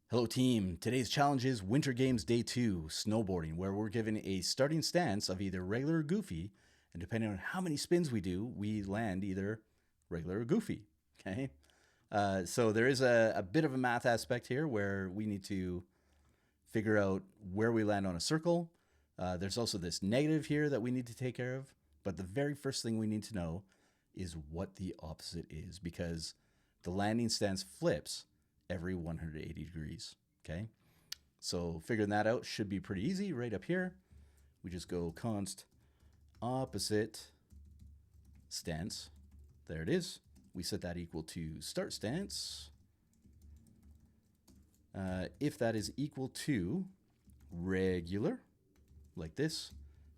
Hello team, today's challenge is Winter Games Day 2, snowboarding, where we're given a starting stance of either regular or goofy, and depending on how many spins we do, we land either regular or goofy, okay? So there is a bit of a math aspect here where we need to figure out where we land on a circle. There's also this negative here that we need to take care of, but the very first thing we need to know is what the opposite is, because the landing stance flips every 180 degrees, okay? So figuring that out should be pretty easy right up here. We just go const opposite stance. There it is. We set that equal to start stance. If that is equal to regular, like this,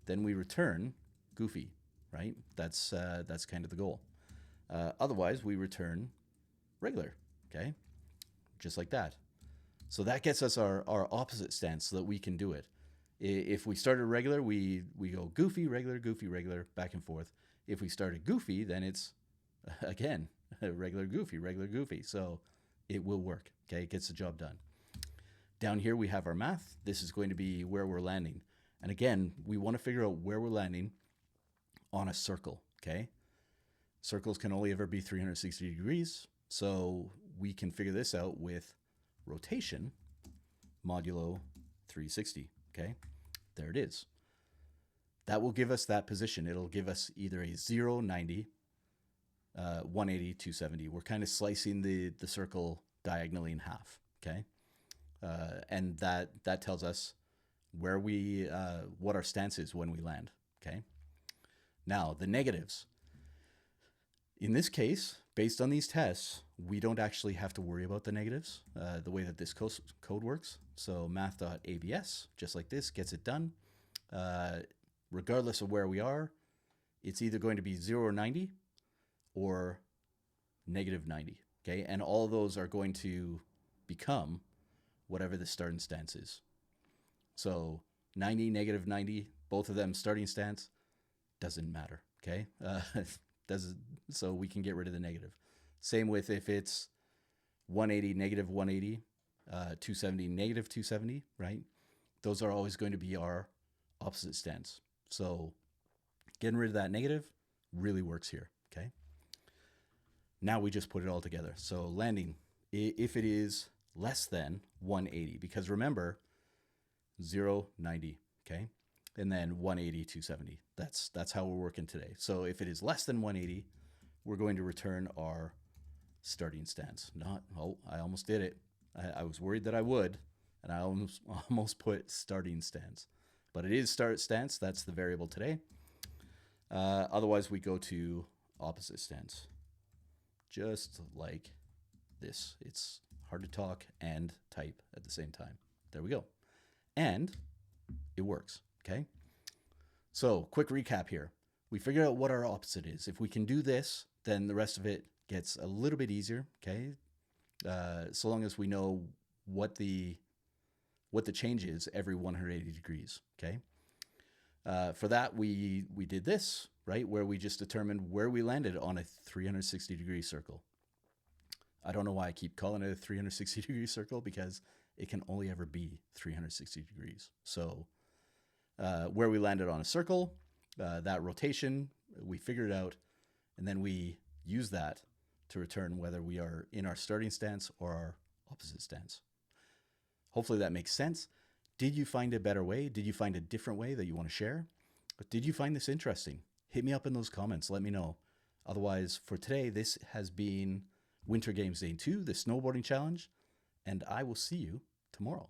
then we return goofy, right? That's kind of the goal. Otherwise, we return regular, okay? Just like that. So that gets us our opposite stance so that we can do it. If we started regular, we go goofy, regular, back and forth. If we started goofy, then it's, again, regular, goofy. So it will work, okay? It gets the job done. Down here we have our math. This is going to be where we're landing. And again, we want to figure out where we're landing on a circle, okay? Circles can only ever be 360 degrees. So we can figure this out with rotation modulo 360, okay? There it is. That will give us that position. It'll give us either a 0, 90, 180, 270. We're kind of slicing the circle diagonally in half, okay? And that tells us where what our stance is when we land, okay? Now, the negatives. In this case, based on these tests, we don't actually have to worry about the negatives, the way that this code works. So math.abs, just like this, gets it done. Regardless of where we are, it's either going to be 0 or 90 or negative 90, okay? And all of those are going to become whatever the starting stance is. So 90, negative 90, both of them starting stance, doesn't matter, okay? So we can get rid of the negative. Same with if it's 180, negative 180, 270, negative 270, right? Those are always going to be our opposite stance. So getting rid of that negative really works here, okay? Now we just put it all together. So landing, if it is less than 180, because remember, 0, 90, okay? And then 180, 270. That's how we're working today. So if it is less than 180, we're going to return our starting stance. I almost did it. I was worried that I would, and I almost put starting stance. But it is start stance. That's the variable today. Otherwise, we go to opposite stance. Just like this. It's hard to talk and type at the same time. There we go. And it works, okay? So quick recap here. We figured out what our opposite is. If we can do this, then the rest of it gets a little bit easier, okay? So long as we know what the change is every 180 degrees, okay? For that, we did this, right, where we just determined where we landed on a 360-degree circle. I don't know why I keep calling it a 360-degree circle, because it can only ever be 360 degrees. So where we landed on a circle, that rotation, we figured it out, and then we use that to return whether we are in our starting stance or our opposite stance. Hopefully that makes sense. Did you find a better way? Did you find a different way that you want to share? But did you find this interesting? Hit me up in those comments. Let me know. Otherwise, for today, this has been Winter Games Day 2, the snowboarding challenge, and I will see you tomorrow.